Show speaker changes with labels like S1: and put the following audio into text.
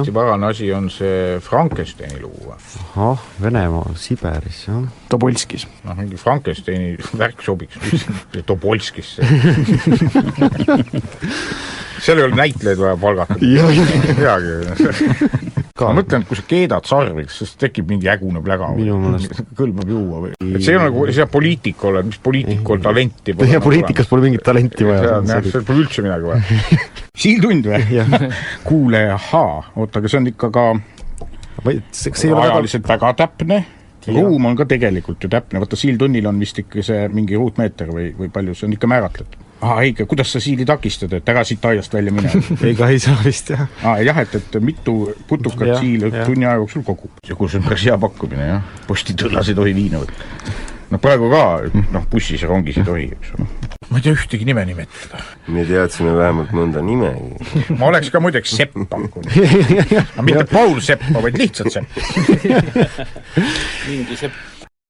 S1: hästi parane asi on see Frankensteini luua.
S2: Venemaa, Siberis, jah.
S3: Tobolskis.
S1: Mingi Frankensteini värk sobiks Tobolskisse. Seal ei olnud näitleid vaja palgata. Ma mõtlen, et kui sa keedad sarviks, siis tekib mingi ägune pläga.
S2: Minu mõelest
S3: kõlbab juua või?
S1: Et see on nagu see poliitik olla, mis poliitikul talenti
S2: pole. Ja poliitikas pole mingit talenti vaja.
S1: See pole üldse midagi vaja. Siiltund või? Kuule, oota, aga see on ikka ka ajaliselt väga täpne. Ruum on ka tegelikult ju täpne. Vaata, siiltunnil on vist ikka see mingi ruutmeeter või palju, see on ikka määratletud. Eiga, kuidas sa siili takistad, et ära siit aiast välja mine?
S2: Eiga ei saa vist, jah.
S1: Jah, et mitu putukat siil tunni aja jooksul kogub. Ja kus on päris hea pakkumine, jah. Postitõllas ei tohi viina võtta. Praegu ka, bussis ja rongis ei tohi, eks. Ma ei tea ühtegi nime nimetada.
S4: Me teadsime vähemalt mõnda nime.
S1: Ma oleks ka muideks Sepp pakkunud. Aga mitte Paul Seppa, vaid lihtsalt Sepp.
S5: Mingi Sepp.